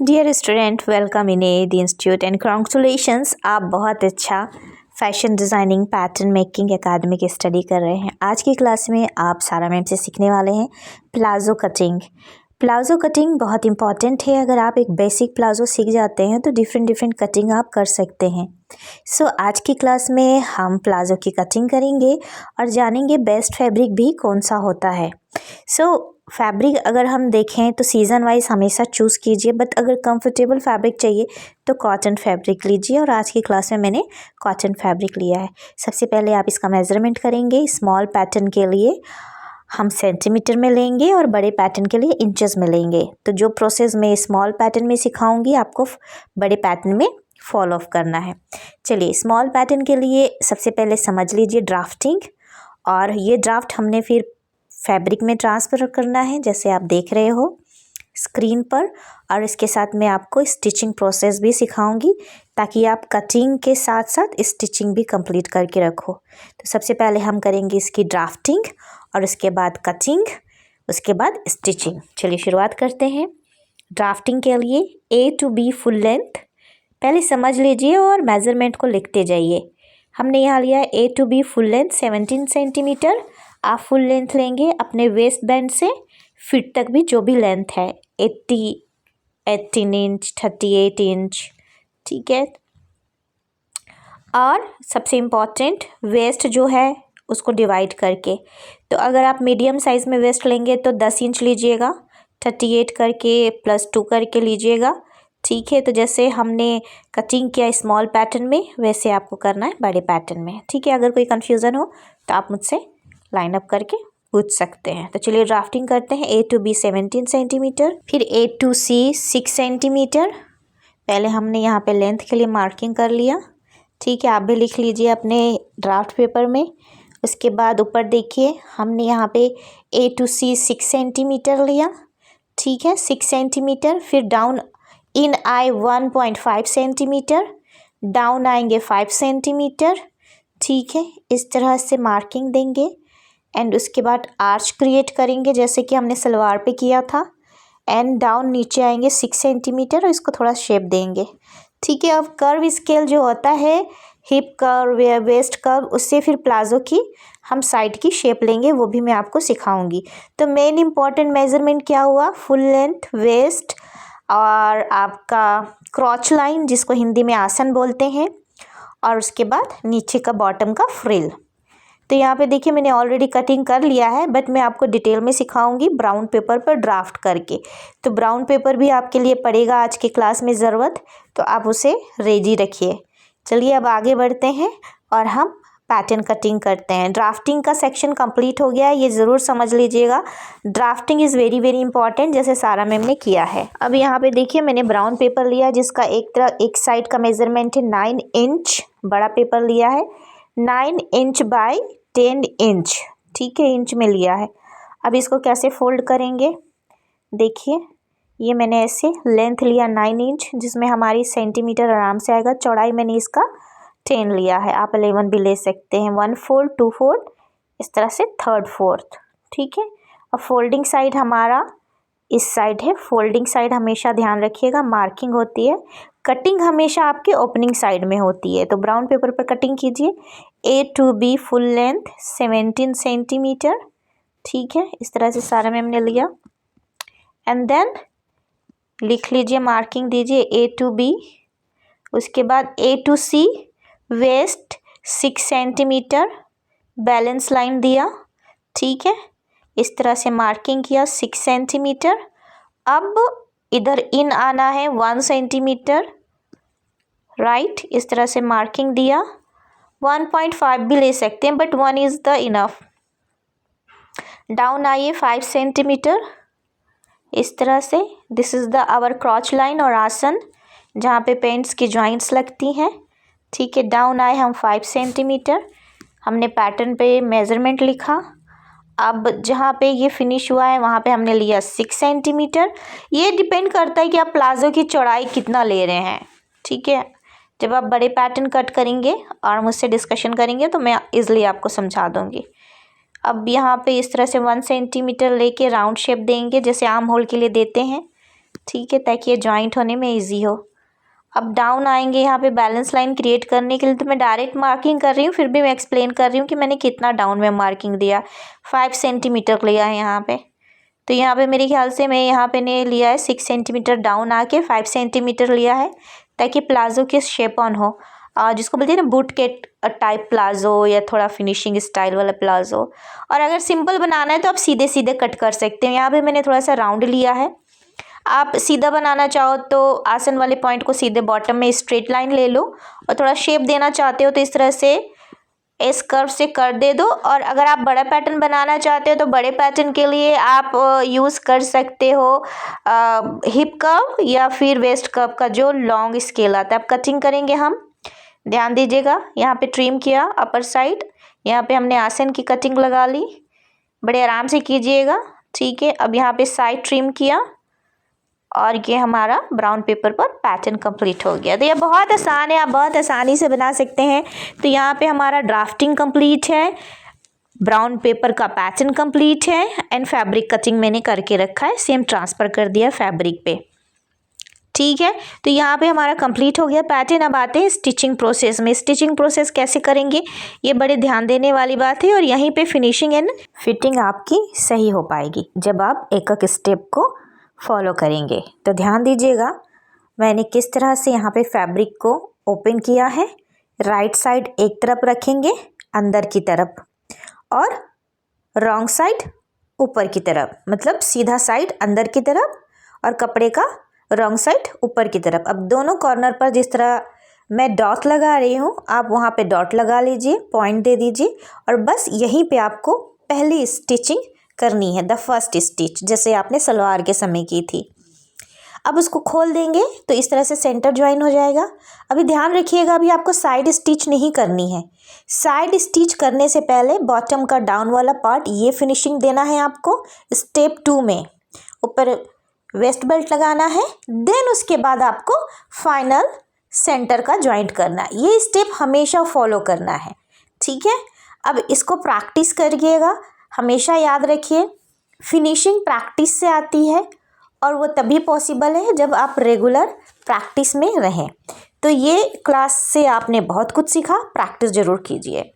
Dear student, welcome in the institute and congratulations. आप बहुत अच्छा fashion designing pattern making academy की study कर रहे हैं। आज की क्लास में आप सारा मैम से सीखने वाले हैं प्लाज़ो कटिंग। प्लाज़ो कटिंग बहुत इंपॉर्टेंट है। अगर आप एक बेसिक प्लाज़ो सीख जाते हैं तो डिफरेंट कटिंग आप कर सकते हैं। आज की क्लास में हम प्लाज़ो की कटिंग करेंगे और जानेंगे बेस्ट फैब्रिक भी कौन सा होता है। फैब्रिक अगर हम देखें तो सीज़न वाइज हमेशा चूज़ कीजिए, बट अगर कंफर्टेबल फैब्रिक चाहिए तो कॉटन फैब्रिक लीजिए। और आज की क्लास में मैंने कॉटन फैब्रिक लिया है। सबसे पहले आप इसका मेज़रमेंट करेंगे। स्मॉल पैटर्न के लिए हम सेंटीमीटर में लेंगे और बड़े पैटर्न के लिए इंचेस में लेंगे। तो जो प्रोसेस मैं स्मॉल पैटर्न में सिखाऊंगी आपको बड़े पैटर्न में फॉलो अप करना है। चलिए, स्मॉल पैटर्न के लिए सबसे पहले समझ लीजिए ड्राफ्टिंग, और ये ड्राफ्ट हमने फिर फैब्रिक में ट्रांसफ़र करना है, जैसे आप देख रहे हो स्क्रीन पर। और इसके साथ मैं आपको स्टिचिंग प्रोसेस भी सिखाऊंगी ताकि आप कटिंग के साथ साथ स्टिचिंग भी कंप्लीट करके रखो। तो सबसे पहले हम करेंगे इसकी ड्राफ्टिंग और उसके बाद कटिंग, उसके बाद स्टिचिंग। चलिए शुरुआत करते हैं। ड्राफ्टिंग के लिए A to B full length पहले समझ लीजिए और मेज़रमेंट को लिखते जाइए। हमने यहाँ लिया A to B full length 17 centimetre. आप फुल लेंथ लेंगे अपने वेस्ट बैंड से फिट तक भी, जो भी लेंथ है 18 इंच 38 इंच, ठीक है। और सबसे इम्पॉर्टेंट वेस्ट जो है उसको डिवाइड करके, तो अगर आप मीडियम साइज़ में वेस्ट लेंगे तो 10 इंच लीजिएगा, 38 करके +2 करके लीजिएगा, ठीक है। तो जैसे हमने कटिंग किया स्मॉल पैटर्न में वैसे आपको करना है बड़े पैटर्न में, ठीक है। अगर कोई कन्फ्यूज़न हो तो आप मुझसे लाइन अप करके पूछ सकते हैं। तो चलिए ड्राफ्टिंग करते हैं। A to B 17 सेंटीमीटर, फिर A to C 6 सेंटीमीटर। पहले हमने यहाँ पे लेंथ के लिए मार्किंग कर लिया, ठीक है। आप भी लिख लीजिए अपने ड्राफ्ट पेपर में। उसके बाद ऊपर देखिए हमने यहाँ पे A to C 6 सेंटीमीटर लिया, ठीक है, 6 सेंटीमीटर। फिर डाउन इन आए 1.5 सेंटीमीटर, डाउन आएंगे 5 सेंटीमीटर, ठीक है। इस तरह से मार्किंग देंगे एंड उसके बाद आर्च क्रिएट करेंगे जैसे कि हमने सलवार पे किया था। एंड डाउन नीचे आएंगे 6 सेंटीमीटर और इसको थोड़ा शेप देंगे, ठीक है। अब कर्व स्केल जो होता है हिप कर्व या वेस्ट कर्व, उससे फिर प्लाज़ो की हम साइड की शेप लेंगे, वो भी मैं आपको सिखाऊंगी। तो मेन इंपॉर्टेंट मेजरमेंट क्या हुआ, फुल लेंथ, वेस्ट और आपका क्रॉच लाइन जिसको हिंदी में आसन बोलते हैं, और उसके बाद नीचे का बॉटम का फ्रिल। तो यहाँ पे देखिए मैंने ऑलरेडी कटिंग कर लिया है, बट मैं आपको डिटेल में सिखाऊंगी ब्राउन पेपर पर ड्राफ्ट करके। तो ब्राउन पेपर भी आपके लिए पड़ेगा आज की क्लास में ज़रूरत, तो आप उसे रेडी रखिए। चलिए अब आगे बढ़ते हैं और हम पैटर्न कटिंग करते हैं। ड्राफ्टिंग का सेक्शन कंप्लीट हो गया है, ये ज़रूर समझ लीजिएगा। ड्राफ्टिंग इज़ वेरी इंपॉर्टेंट, जैसे सारा मैम ने किया है। अब यहाँ पे देखिए मैंने ब्राउन पेपर लिया जिसका एक साइड का मेजरमेंट है 9 इंच। बड़ा पेपर लिया है 9 इंच बाय 10 इंच, ठीक है, इंच में लिया है। अब इसको कैसे फोल्ड करेंगे, देखिए ये मैंने ऐसे लेंथ लिया 9 इंच, जिसमें हमारी सेंटीमीटर आराम से आएगा। चौड़ाई मैंने इसका 10 लिया है, आप 11 भी ले सकते हैं। 1/4, 2/4, इस तरह से 3/4, ठीक है। और फोल्डिंग साइड हमारा इस साइड है। फोल्डिंग साइड हमेशा ध्यान रखिएगा, मार्किंग होती है, कटिंग हमेशा आपके ओपनिंग साइड में होती है। तो ब्राउन पेपर पर कटिंग कीजिए। A to B full length 17 centimetre, ठीक है। इस तरह से सारा मैम ने लिया एंड देन लिख लीजिए, मार्किंग दीजिए A to B। उसके बाद A to C waist 6 centimeter, balance line दिया, ठीक है। इस तरह से मार्किंग किया 6 सेंटीमीटर। अब इधर इन आना है 1 सेंटीमीटर, राइट। इस तरह से मार्किंग दिया, 1.5 भी ले सकते हैं but 1 is the enough. Down आइए 5 सेंटीमीटर, इस तरह से। This is the our crotch line और आसन जहाँ पे पेंट्स की जॉइंट्स लगती हैं, ठीक है। डाउन आए हम 5 सेंटीमीटर, हमने पैटर्न पे मेज़रमेंट लिखा। अब जहाँ पे ये फिनिश हुआ है वहाँ पे हमने लिया 6 सेंटीमीटर। ये डिपेंड करता है कि आप प्लाज़ो की चौड़ाई कितना ले रहे हैं, ठीक है। जब आप बड़े पैटर्न कट करेंगे और मुझसे डिस्कशन करेंगे तो मैं ईज़िली आपको समझा दूँगी। अब यहाँ पे इस तरह से 1 सेंटीमीटर लेके राउंड शेप देंगे जैसे आर्म होल के लिए देते हैं। ठीक है, ताकि ये जॉइंट होने में इजी हो। अब डाउन आएंगे यहाँ पे बैलेंस लाइन क्रिएट करने के लिए, तो मैं डायरेक्ट मार्किंग कर रही हूँ, फिर भी मैं एक्सप्लेन कर रही हूँ कि मैंने कितना डाउन में मार्किंग दिया। 5 सेंटीमीटर लिया है यहाँ पे। तो यहाँ पे मेरे ख्याल से मैं यहाँ पे ने लिया है 6 सेंटीमीटर डाउन आके 5 सेंटीमीटर लिया है, ताकि प्लाजो की शेप ऑन हो, जिसको बोलते हैं ना बूट के टाइप प्लाजो, या थोड़ा फिनिशिंग स्टाइल वाला प्लाजो। और अगर सिंपल बनाना है तो आप सीधे सीधे कट कर सकते हैं। यहाँ पे मैंने थोड़ा सा राउंड लिया है। आप सीधा बनाना चाहो तो आसन वाले पॉइंट को सीधे बॉटम में स्ट्रेट लाइन ले लो, और थोड़ा शेप देना चाहते हो तो इस तरह से इस कर्व से कर दे दो। और अगर आप बड़ा पैटर्न बनाना चाहते हो तो बड़े पैटर्न के लिए आप यूज़ कर सकते हो हिप कर्व या फिर वेस्ट कर्व का जो लॉन्ग स्केल आता है। अब कटिंग करेंगे हम, ध्यान दीजिएगा। यहाँ पे ट्रिम किया अपर साइड, यहाँ पे हमने आसन की कटिंग लगा ली, बड़े आराम से कीजिएगा, ठीक है। अब यहाँ पे साइड ट्रिम किया, और ये हमारा ब्राउन पेपर पर पैटर्न कंप्लीट हो गया। तो ये बहुत आसान है, आप बहुत आसानी से बना सकते हैं। तो यहाँ पे हमारा ड्राफ्टिंग कंप्लीट है, ब्राउन पेपर का पैटर्न कंप्लीट है, एंड फैब्रिक कटिंग मैंने करके रखा है, सेम ट्रांसफ़र कर दिया फैब्रिक पे, ठीक है। तो यहाँ पे हमारा कंप्लीट हो गया पैटर्न। अब आते हैं स्टिचिंग प्रोसेस में। स्टिचिंग प्रोसेस कैसे करेंगे, ये बड़े ध्यान देने वाली बात है, और यहीं पे फिनिशिंग एंड फिटिंग आपकी सही हो पाएगी जब आप एक एक स्टेप को फॉलो करेंगे। तो ध्यान दीजिएगा, मैंने किस तरह से यहाँ पे फैब्रिक को ओपन किया है। राइट साइड एक तरफ रखेंगे अंदर की तरफ, और रॉन्ग साइड ऊपर की तरफ, मतलब सीधा साइड अंदर की तरफ और कपड़े का रॉन्ग साइड ऊपर की तरफ। अब दोनों कॉर्नर पर जिस तरह मैं डॉट लगा रही हूँ, आप वहाँ पे डॉट लगा लीजिए, पॉइंट दे दीजिए, और बस यहीं पे आपको पहली स्टिचिंग करनी है, द फर्स्ट स्टिच, जैसे आपने सलवार के समय की थी। अब उसको खोल देंगे तो इस तरह से सेंटर ज्वाइन हो जाएगा। अभी ध्यान रखिएगा, अभी आपको साइड स्टिच नहीं करनी है। साइड स्टिच करने से पहले बॉटम का डाउन वाला पार्ट ये फिनिशिंग देना है आपको। स्टेप 2 में ऊपर वेस्ट बेल्ट लगाना है, देन उसके बाद आपको फाइनल सेंटर का ज्वाइंट करना है। ये स्टेप हमेशा फॉलो करना है, ठीक है। अब इसको प्रैक्टिस करिएगा, हमेशा याद रखिए फिनिशिंग प्रैक्टिस से आती है, और वो तभी पॉसिबल है जब आप रेगुलर प्रैक्टिस में रहें। तो ये क्लास से आपने बहुत कुछ सीखा, प्रैक्टिस ज़रूर कीजिए।